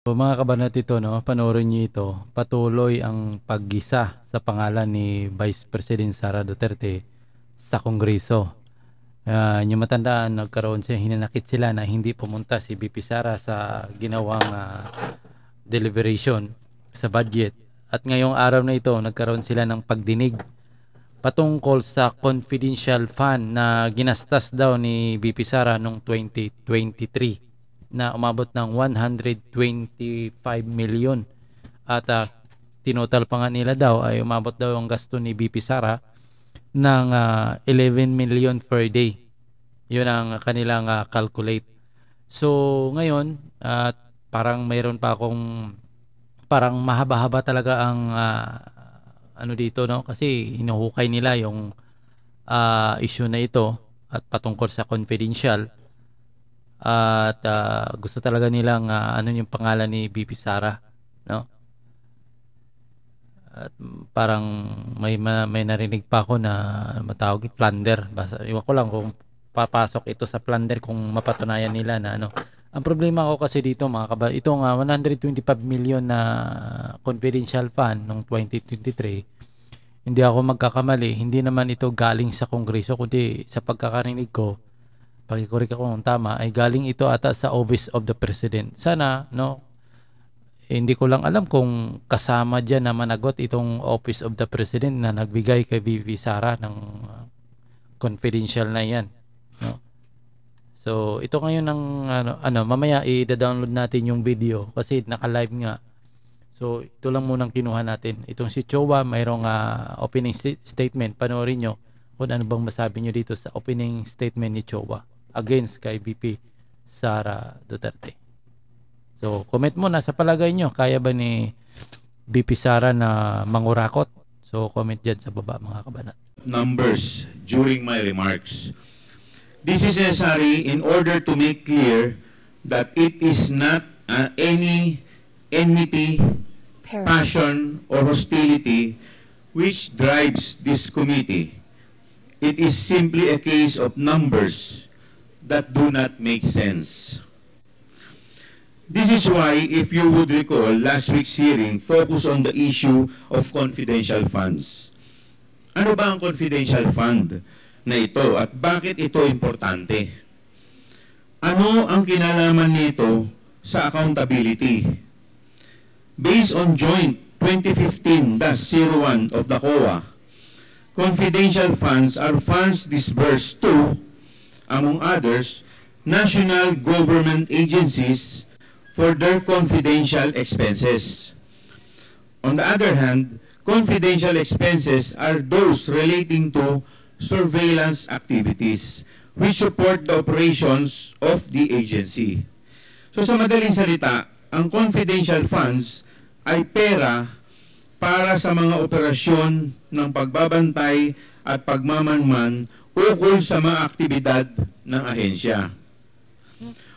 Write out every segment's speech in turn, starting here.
So, mga kabanat ito, no, panoorin niyo ito. Patuloy ang paggisa sa pangalan ni Vice President Sara Duterte sa Kongreso. Yung matandaan, nagkaroon siya, hinanakit sila na hindi pumunta si VP Sara sa ginawang deliberation sa budget. At ngayong araw na ito, nagkaroon sila ng pagdinig patungkol sa confidential fund na ginastas daw ni VP Sara noong 2023 na umabot ng 125 million at tinotal pa nga nila daw ay umabot daw ang gasto ni BP Sara ng 11 million per day. Yun ang kanilang calculate. So ngayon at parang mayroon pa akong parang mahaba-haba talaga ang ano dito, no, kasi hinuhukay nila yung issue na ito at patungkol sa confidential at gusto talaga nilang ano yung pangalan ni BP Sara, no? At parang may narinig pa ako na matawag plunder. Basta iwan ko lang kung papasok ito sa plunder kung mapatunayan nila na ano. Ang problema ko kasi dito itong 125 million na confidential fund noong 2023, hindi ako magkakamali, hindi naman ito galing sa Kongreso kundi sa pagkakarinig ko, pakikorek ako kung tama, ay galing ito ata sa Office of the President. Sana, no, hindi ko lang alam kung kasama dyan na managot itong Office of the President na nagbigay kay VP Sara ng confidential na yan, no? So, ito ngayon ng mamaya i-download natin yung video kasi naka-live nga. So, ito lang munang kinuha natin. Itong si Chowa, mayroong opening statement. Panoorin nyo kung ano bang masabi nyo dito sa opening statement ni Chowa against kay VP Sara Duterte. So, comment mo na sa palagay nyo, kaya ba ni VP Sara na mangurakot? So, comment dyan sa baba, mga kabanat. Numbers during my remarks. This is necessary in order to make clear that it is not any enmity, passion, or hostility which drives this committee. It is simply a case of numbers that do not make sense. This is why, if you would recall, last week's hearing focused on the issue of confidential funds. Ano ba ang confidential fund na ito at bakit ito importante? Ano ang kinalaman nito sa accountability? Based on Joint 2015-01 of the COA, confidential funds are funds disbursed to, among others, national government agencies for their confidential expenses. On the other hand, confidential expenses are those relating to surveillance activities which support the operations of the agency. So sa madaling salita, ang confidential funds ay pera para sa mga operasyon ng pagbabantay at pagmamanman ukol sa mga aktibidad ng ahensya.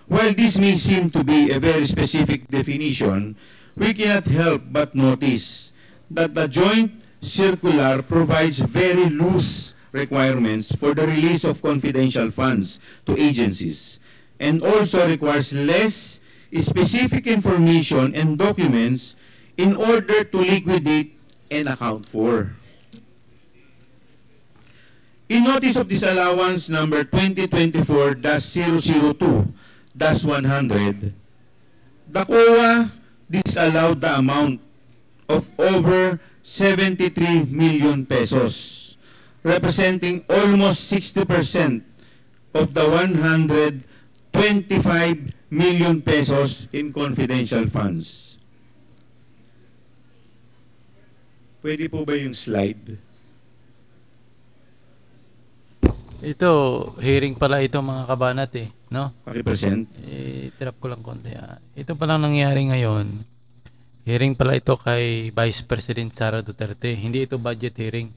While this may seem to be a very specific definition, we cannot help but notice that the joint circular provides very loose requirements for the release of confidential funds to agencies and also requires less specific information and documents in order to liquidate and account for. In Notice of Disallowance number 2024-002-100, the COA disallowed the amount of over 73 million pesos, representing almost 60% of the 125 million pesos in confidential funds. Pwede po ba yung slide? Ito, hearing pala ito, mga kabanat, no? Paki-present. Tirap ko lang konti. Ito palang nangyari ngayon. Hearing pala ito kay Vice President Sara Duterte. Hindi ito budget hearing.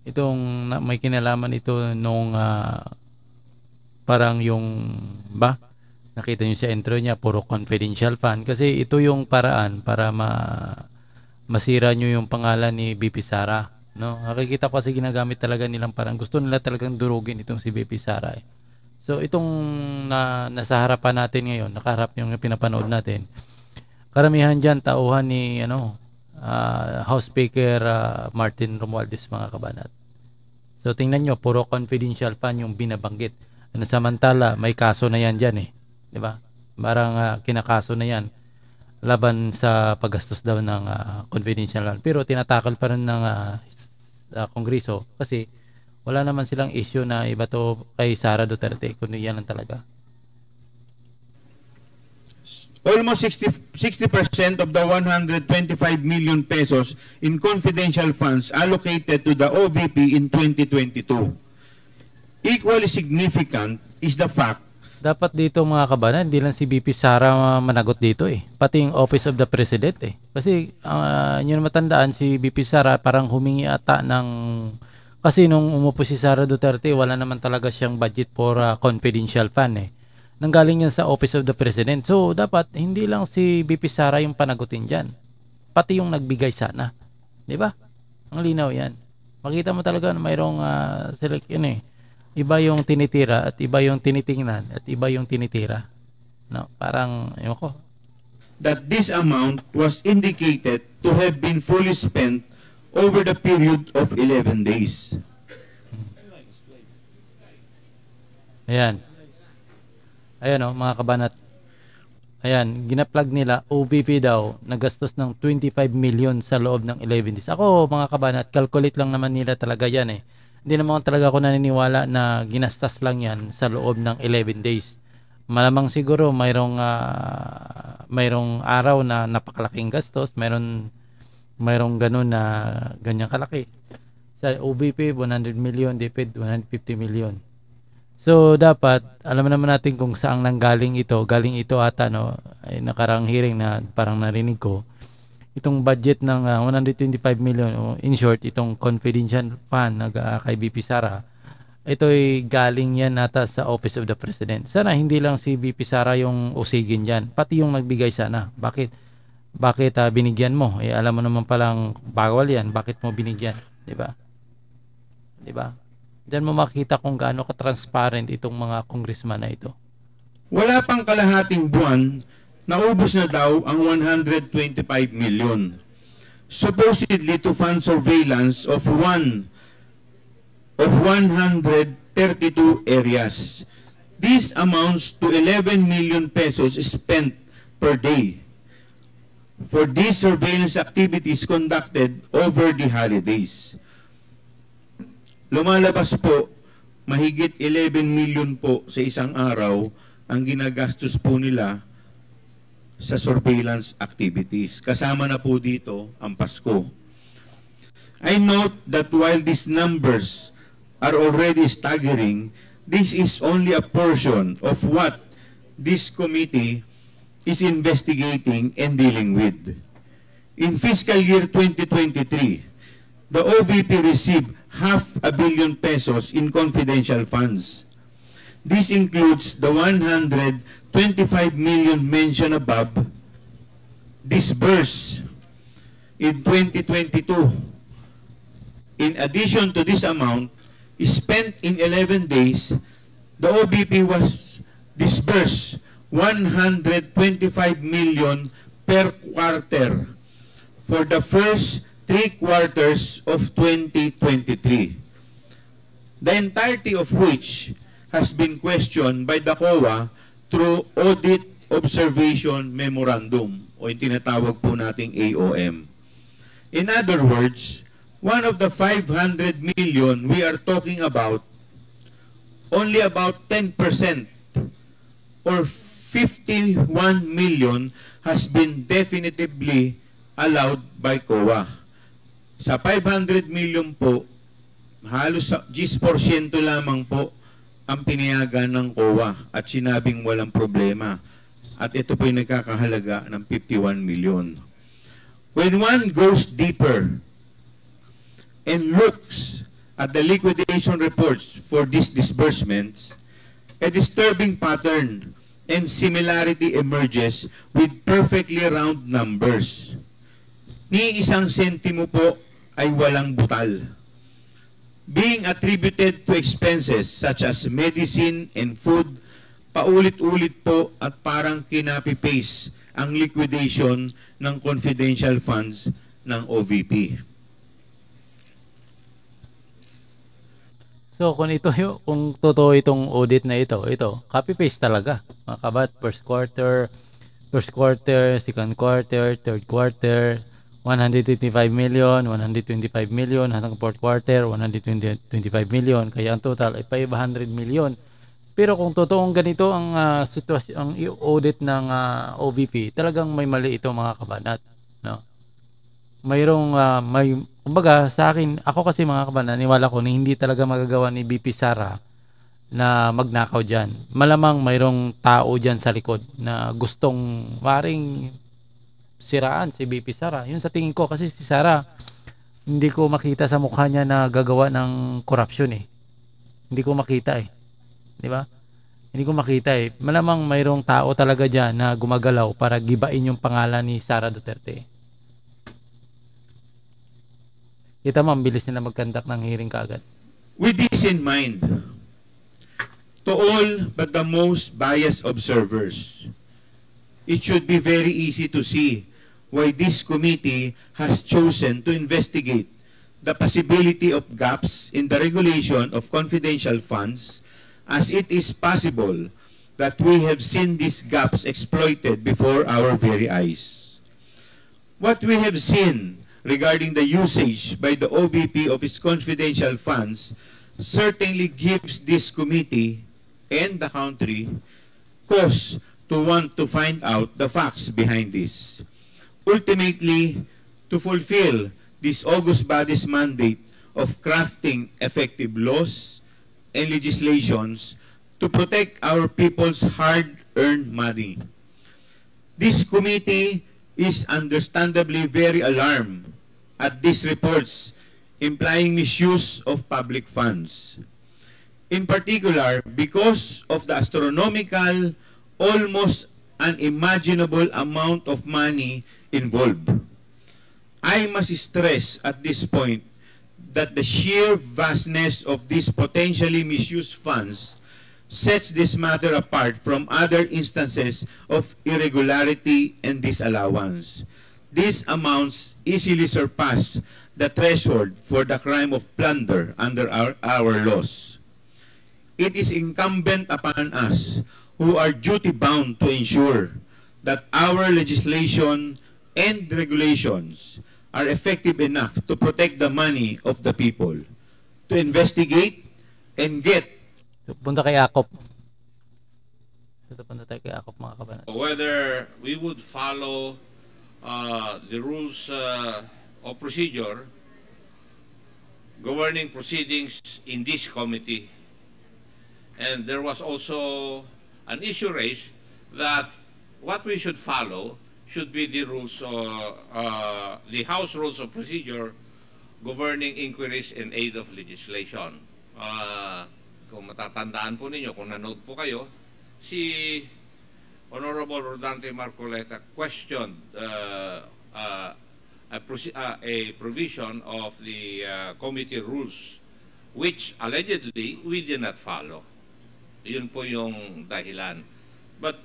Itong may kinalaman ito nung parang yung nakita nyo sa intro niya, puro confidential fund. Kasi ito yung paraan para masira nyo yung pangalan ni VP Sara, no? Nakikita ko kasi ginagamit talaga nilang parang gusto nila talagang durugin itong si VP Sara. So itong nasa harapan natin ngayon, nakaharap yung pinapanood natin, Karamihan diyan tauhan ni House Speaker Martin Romualdez, mga kabanat. So tingnan nyo, puro confidential fund yung binabanggit. Samantala, may kaso na yan dyan eh. Di ba? Parang kinakaso na yan laban sa paggastos daw ng confidential fund. Pero tinatakal pa rin ng Kongreso kasi wala naman silang issue na iba to kay Sara Duterte, kundi yan lang talaga. Almost 60% of the 125 million pesos in confidential funds allocated to the OVP in 2022. Equally significant is the fact dapat dito, mga kabanan, hindi lang si BP Sara managot dito eh. Pati yung Office of the President eh. Kasi yun matandaan, si BP Sara parang humingi ata ng... Kasi nung umupo si Sara Duterte, wala naman talaga siyang budget for confidential fund eh. Nanggaling yan sa Office of the President. So, dapat hindi lang si BP Sara yung panagutin dyan. Pati yung nagbigay sana. Di ba? Ang linaw yan. Makita mo talaga na mayroong select yun eh. Iba yung tinitira at iba yung tinitingnan at iba yung tinitira. No, parang, ewan ko. That this amount was indicated to have been fully spent over the period of 11 days. Ayan. Ayan o, mga kabanat. Ayan, ginaplag nila, OVP daw, nagastos ng 25 million sa loob ng 11 days. Ako, mga kabanat, calculate lang naman nila talaga yan eh. Hindi naman talaga ako naniniwala na ginastas lang yan sa loob ng 11 days. Malamang siguro mayroong araw na napakalaking gastos, mayroong ganun na ganyang kalaki. Sa OVP 100 million, DepEd 150 million. So dapat alam naman natin kung saan nanggaling ito. Galing ito ata ay nakarang hearing na parang narinig ko. Itong budget ng 125 million, in short, itong confidential fund kay BP Sara, ito ay galing yan nata sa Office of the President. Sana hindi lang si BP Sara yung usigin dyan, pati yung nagbigay sana. Bakit binigyan mo? Alam mo naman palang bawal yan, bakit mo binigyan? Diba? Diba? Diyan mo makita kung gaano ka-transparent itong mga congressman na ito. Wala pang kalahating buwan, naubos na daw ang 125 million. Supposedly to fund surveillance of 132 areas. This amounts to 11 million pesos spent per day for these surveillance activities conducted over the holidays. Lumalabas po, mahigit 11 million po sa isang araw ang ginagastos po nila sa surveillance activities. Kasama na po dito ang Pasko. I note that while these numbers are already staggering, this is only a portion of what this committee is investigating and dealing with. In fiscal year 2023, the OVP received $500 million pesos in confidential funds. This includes the 125 million mentioned above, disbursed in 2022. In addition to this amount, spent in 11 days, the OVP was disbursed 125 million per quarter for the first 3 quarters of 2023. The entirety of which has been questioned by the COA through Audit Observation Memorandum o yung tinatawag po nating AOM. In other words, one of the 500 million we are talking about, only about 10% or 51 million has been definitively allowed by COA. Sa 500 million po, halos 10% lamang po ang pinayagan ng COA at sinabing walang problema. At ito po yung nagkakahalaga ng 51 million. When one goes deeper and looks at the liquidation reports for these disbursements, a disturbing pattern and similarity emerges with perfectly round numbers. Ni isang sentimo po ay walang butal. Being attributed to expenses such as medicine and food, paulit-ulit po at parang kinapi-paste ang liquidation ng confidential funds ng OVP. So kung kung totoo itong audit na ito, copy paste talaga. Mga kabat, first quarter, second quarter, third quarter, 125 million, 125 million, hanggang fourth quarter, 125 million. Kaya ang total ay 500 million. Pero kung totoong ganito ang sitwasyon, ang audit ng OVP, talagang may mali ito mga kabanat, no? Kumbaga sa akin, ako kasi mga kabanat, naniwala ko na hindi talaga magagawa ni BP Sara na magnakaw diyan. Malamang mayroong tao diyan sa likod na gustong maring siraan si BP Sara. Yun sa tingin ko kasi si Sara hindi ko makita sa mukha niya na gagawa ng corruption eh. Hindi ko makita eh. 'Di ba? Hindi ko makita eh. Malamang mayroong tao talaga diyan na gumagalaw para gibain yung pangalan ni Sara Duterte. Kita mo, ang bilis nila mag-conduct ng hearing kaagad. With this in mind, to all but the most biased observers, it should be very easy to see why this committee has chosen to investigate the possibility of gaps in the regulation of confidential funds, as it is possible that we have seen these gaps exploited before our very eyes. What we have seen regarding the usage by the OVP of its confidential funds certainly gives this committee and the country cause to want to find out the facts behind this. Ultimately, to fulfill this august body's mandate of crafting effective laws and legislations to protect our people's hard-earned money. This committee is understandably very alarmed at these reports implying misuse of public funds. In particular, because of the astronomical, almost unimaginable amount of money involved. I must stress at this point that the sheer vastness of these potentially misused funds sets this matter apart from other instances of irregularity and disallowance. These amounts easily surpass the threshold for the crime of plunder under our laws. It is incumbent upon us who are duty-bound to ensure that our legislation and regulations are effective enough to protect the money of the people, to investigate and get Punta kay Akop. Punta tayo kay Akop mga kabanat. Whether we would follow the rules of procedure governing proceedings in this committee. And there was also an issue raised that what we should follow should be the rules, the House Rules of Procedure governing inquiries in aid of legislation. Kung matatandaan po ninyo, kung nanood po kayo, si Honorable Rodante Marcoleta questioned a provision of the committee rules which allegedly we did not follow. Yun po yung dahilan. But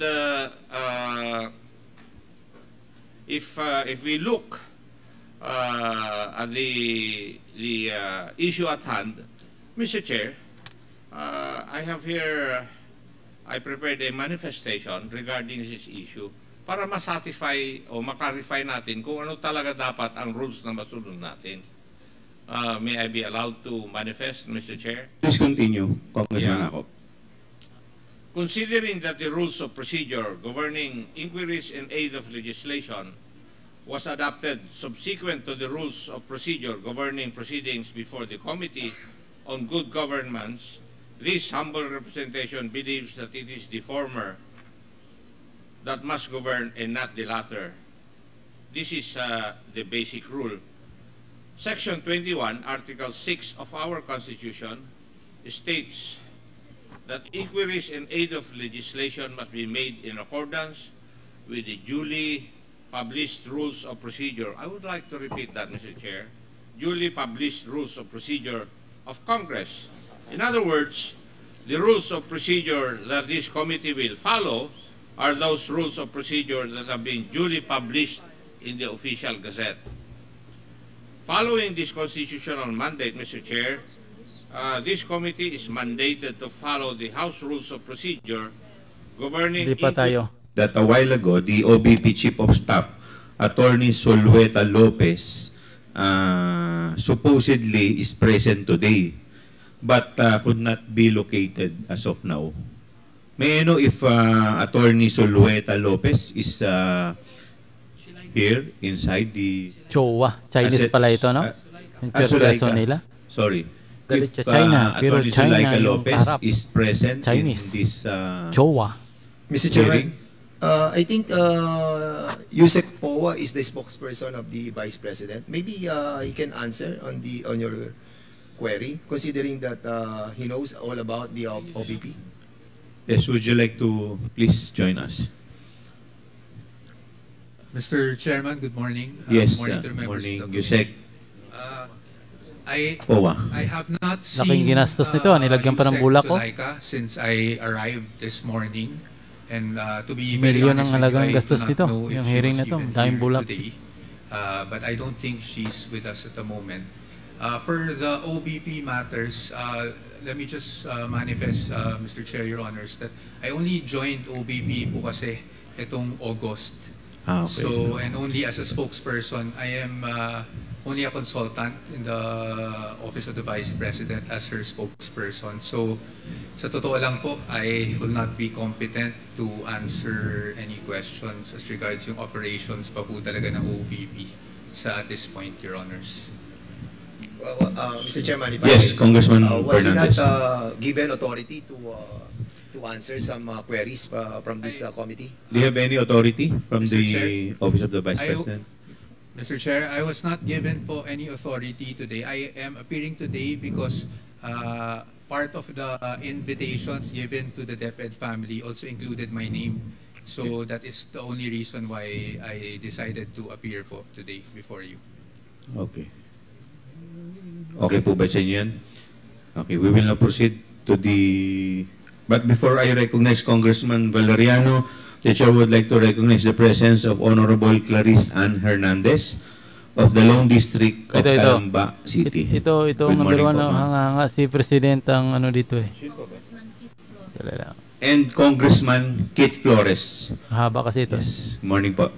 if we look at the issue at hand, Mr. Chair, I have here, I prepared a manifestation regarding this issue para masatisfy o makarify natin kung ano talaga dapat ang rules na masunod natin. May I be allowed to manifest, Mr. Chair? Please continue, Congressman Akop. Considering that the rules of procedure governing inquiries in aid of legislation was adopted subsequent to the rules of procedure governing proceedings before the Committee on Good Governance, this humble representation believes that it is the former that must govern and not the latter. This is the basic rule. Section 21, Article 6 of our Constitution states that inquiries in aid of legislation must be made in accordance with the duly published rules of procedure. I would like to repeat that, Mr. Chair. Duly published rules of procedure of Congress. In other words, the rules of procedure that this committee will follow are those rules of procedure that have been duly published in the official gazette. Following this constitutional mandate, Mr. Chair, this committee is mandated to follow the House Rules of Procedure governing Hindi pa tayo. That a while ago, the OBP Chief of Staff, Attorney Solueta Lopez, supposedly is present today, but could not be located as of now. May I know if Attorney Solueta Lopez is here inside the... Chowa. Chinese Assets, pala ito, no? Yung perso nila. Sorry. Galit If sa China, pero Attorney China Zulaika yung Lopez harap. is present Chinese. in this Chowa. Mr. hearing. Chairman, I think Yusek Powa is the spokesperson of the Vice President. Maybe he can answer on your query, considering that he knows all about the OBP. Yes, would you like to please join us? Mr. Chairman, good morning. Yes, morning to the members morning, of the Yusek I Powa. have not seen Laking ginastos nito, nilagyan pa ng Yusek bulak, oh. Zulaika since I arrived this morning. And to be very Milyon ang honest with you, halagang I do gastos not nito, know if yung she hearing was na to, even daming here bulak. today. But I don't think she's with us at the moment. For the OBP matters, let me just manifest, Mr. Chair, Your Honors, that I only joined OBP po kasi itong August. Ah, okay. So, and only as a spokesperson, I am only a consultant in the Office of the Vice President as her spokesperson. So, sa totoo lang po, I will not be competent to answer any questions as regards yung operations pa po talaga ng OBP at this point, Your Honors. Mr. Chairman, if Yes, I may, Congressman was he not Fernandez. given authority to answer some queries from this committee? Do you have any authority from Mr. the Chair, Office of the Vice I- President? Mr. Chair, I was not given po any authority today. I am appearing today because part of the invitations given to the DepEd family also included my name. So that is the only reason why I decided to appear po today before you. Okay. Okay po ba sa inyo yan? Okay, we will now proceed to the... But before I recognize Congressman Valeriano, the Chair would like to recognize the presence of Honorable Clarice Ann Hernandez of the Lone District of Ito. Calamba City. Ito Good number morning one po, na ma'am. hanga si President ang ano dito eh. Dali lang. And Congressman Kit Flores. Mahaba kasi ito. Yes, good morning po.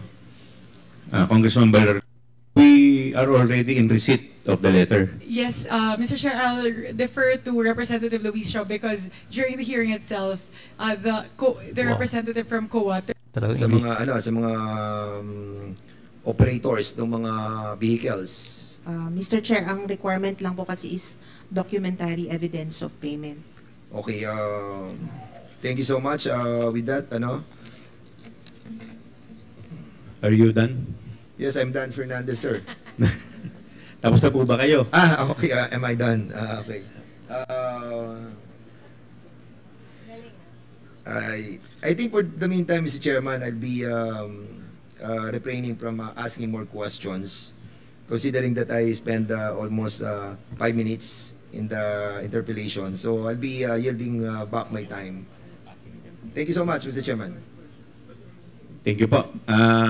Congressman Valeriano, we are already in receipt of the letter. Yes, Mr. Chair, I'll defer to Representative Luis Shaw because during the hearing itself, the Wow. representative from COA Talagang Sa English. mga operators ng mga vehicles. Mr. Chair, ang requirement lang po kasi is documentary evidence of payment. Okay, thank you so much. With that, Are you done? yes, I'm Dan Fernandez, sir. Tapos na po ba kayo? Okay, am I done? Okay. I think for the meantime, Mr. Chairman, I'll be refraining from asking more questions, considering that I spent almost 5 minutes in the interpellation. So I'll be yielding back my time. Thank you so much, Mr. Chairman. Thank you po.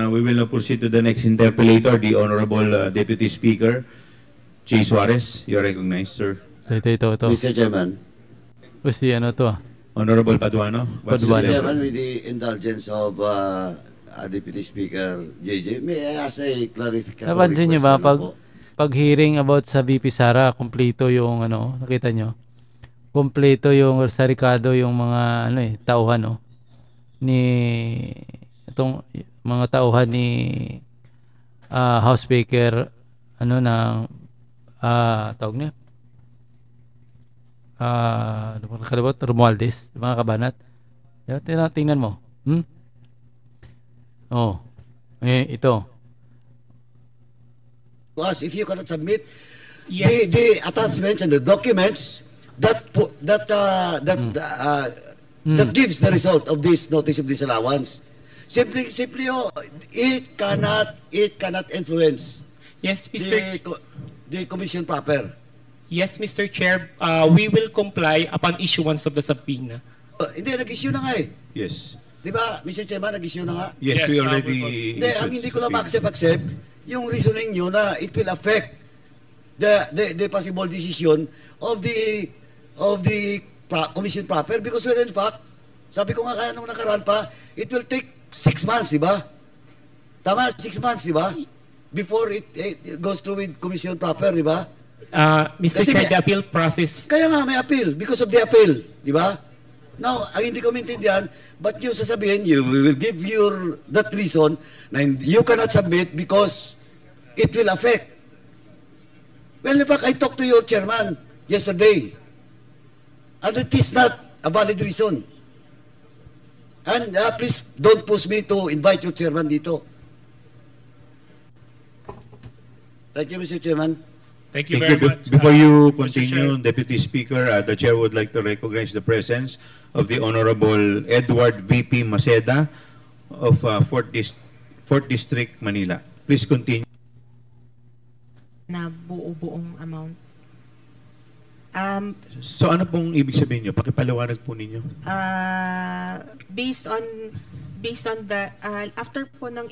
We will now proceed to the next interpellator, the Honorable Deputy Speaker, Jay Suarez. You are recognized, sir. Ito. Mr. Chairman, O si ano to ah. Honorable Paduano. what's the Paduano. Mr. letter? Chairman, with the indulgence of Deputy Speaker JJ, may I ask a clarificatory Napansin nyo ba question pag hearing about sa VP Sara, kompleto yung ano, nakita nyo? Kompleto yung sa Ricardo yung mga ano eh, tauhan no. Ni itong mga tauhan ni House Speaker ano ng tawag niya? Nakalimutan, Romualdez, mga kabanat. Tingnan mo. Oh. Ito. to us? If you cannot submit the attachments and the documents that gives the result of this notice of disallowance. Simply, it cannot influence Yes, Mr. the commission proper. Yes, Mr. Chair, we will comply upon issuance of the subpoena. Hindi, nag-issue na nga eh. Yes. Di ba, Mr. Chairman, nag-issue na nga? Yes, we already... Hindi, ang hindi ko lang accept yung reasoning nyo na it will affect the possible decision of the commission proper, because when in fact, sabi ko nga kaya nung nakaraan pa, it will take 6 months, di ba? Tama, 6 months, di ba? Before it goes through with commission proper, di ba? Mr. Kasi Chair, the appeal process. Kaya nga may appeal, because of the appeal, di ba? Now, ang hindi ko maintindihan, but yung sasabihin, you will give that reason na you cannot submit because it will affect. Well, in fact, I talked to your chairman yesterday, and it is not a valid reason. And please don't push me to invite your chairman dito. Thank you, Mr. Chairman. Thank you Thank very you. much. Before you Mr. continue, Chair. Deputy Speaker, the Chair would like to recognize the presence of the Honorable Edward V.P. Maceda of 4th District, Manila. Please continue. Na buo-buong amount. So ano pong ibig sabihin nyo? Pakipaliwanag po ninyo. Based on the after po ng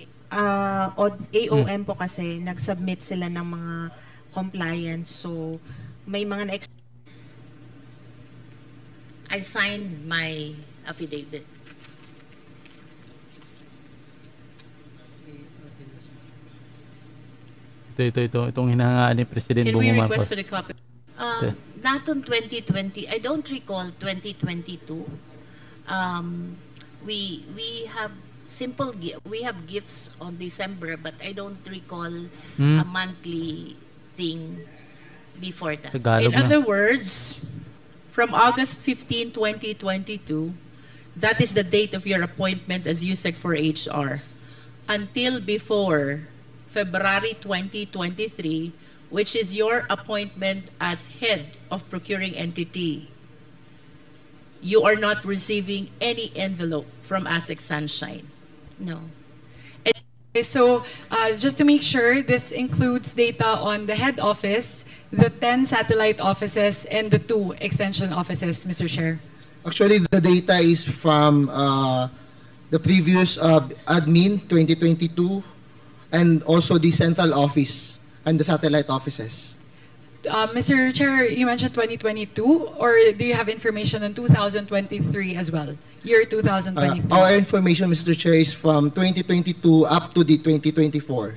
AOM po kasi nag-submit sila ng mga compliance, so may mga I signed my affidavit. Itong hinahangaan ni President Can we Bongbong request Marcos. for the copy? Okay. Not on 2020. I don't recall 2022. We have we have gifts on December, but I don't recall a monthly thing before that. Tagalog In na. other words, from August 15, 2022, that is the date of your appointment as USEC for HR, until before February 2023, which is your appointment as head of procuring entity, you are not receiving any envelope from ASEC Sunshine. No. Okay, so just to make sure, this includes data on the head office, the 10 satellite offices, and the 2 extension offices, Mr. Chair. Actually, the data is from the previous admin 2022 and also the central office and the satellite offices. Mr. Chair, you mentioned 2022, or do you have information on 2023 as well? Year 2023. Our information, Mr. Chair, is from 2022 up to the 2024.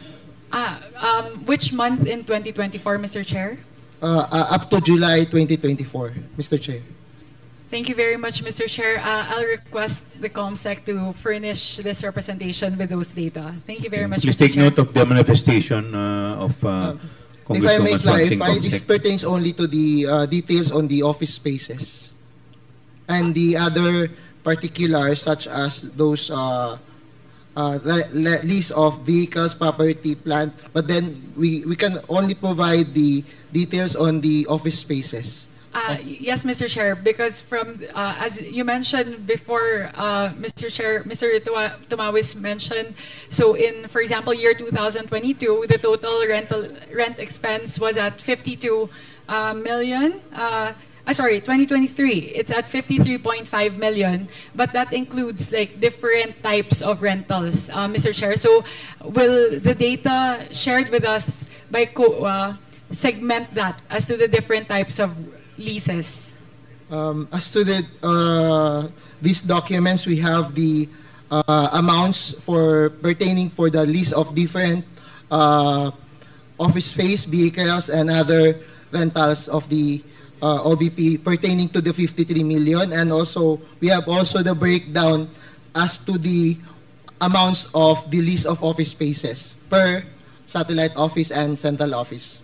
Which month in 2024, Mr. Chair? Up to July 2024, Mr. Chair. Thank you very much, Mr. Chair. I'll request the COMSEC to furnish this representation with those data. Thank you very much, Please Mr. take Chair. note of the manifestation of If I may Congresswoman Swansing clarify, this Comsec. pertains only to the details on the office spaces. And the other particulars, such as those lease of vehicles, property, plant, but then we can only provide the details on the office spaces. Yes, Mr. Chair, because from, as you mentioned before, Mr. Chair, Mr. Tumawis mentioned, so in, for example, year 2022, the total rent expense was at 52 million. Sorry, 2023, it's at 53.5 million, but that includes like different types of rentals, Mr. Chair. So will the data shared with us by COA segment that as to the different types of leases? As to these documents, we have the amounts for pertaining for the lease of different office space, vehicles, and other rentals of the OBP pertaining to the 53 million. And also, we have also the breakdown as to the amounts of the lease of office spaces per satellite office and central office.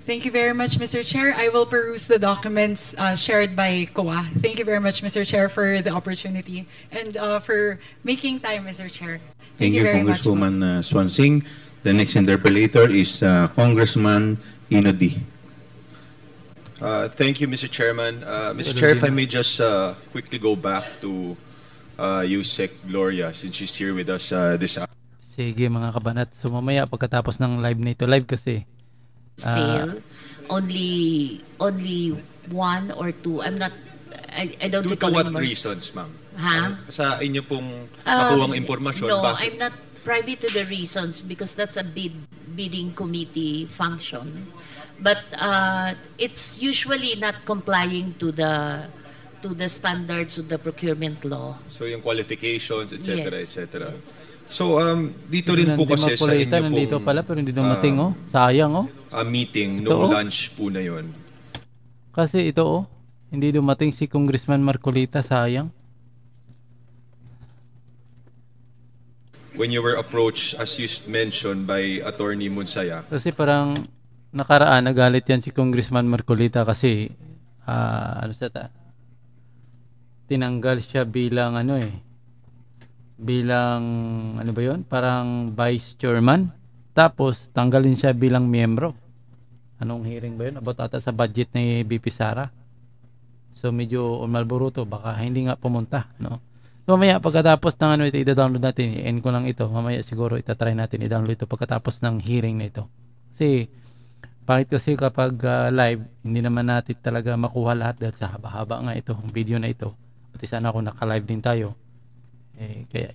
Thank you very much, Mr. Chair. I will peruse the documents shared by COA. Thank you very much, Mr. Chair, for the opportunity and for making time, Mr. Chair. Thank you, very much. Congresswoman Swansing. The next interpellator is Congressman Inodi. Thank you, Mr. Chairman. Mr. Chair, if I may just quickly go back to USEC Gloria, since she's here with us this afternoon. Sige mga kabanat. So mamaya pagkatapos ng live nito, live kasi. Fail. Only one or two. I'm not. I don't Due to recall what anymore. reasons, ma'am? Sa inyo pong nakuhang impormasyon? No, base- I'm not privy to the reasons because that's a bidding committee function. But it's usually not complying to the standards of the procurement law. So yung qualifications, etc., Yes, etc. yes. So dito rin po kasi sa inyo pong nandito pala pero hindi dumating sayang meeting, Ito, no lunch po na yon. Kasi ito hindi dumating si Congressman Marcolita, sayang. When you were approached, as you mentioned, by Attorney Munsaya, Kasi parang nakaraan nagalit yan si Congressman Marcolita kasi tinanggal siya bilang bilang ba yun? Parang vice chairman. Tapos tanggalin siya bilang miyembro. Anong hearing ba yun? About ata sa budget ni BP Sara. So medyo malburuto, baka hindi nga pumunta, no? So mamaya pagkatapos ng ito i-download natin, i-end ko lang ito. Mamaya siguro itatry natin i-download ito pagkatapos ng hearing na ito. Kasi kasi kapag live, hindi naman natin talaga makuha lahat dahil sa haba-haba nga ito, ang video na ito. Pati sana ako naka-live din tayo. Kaya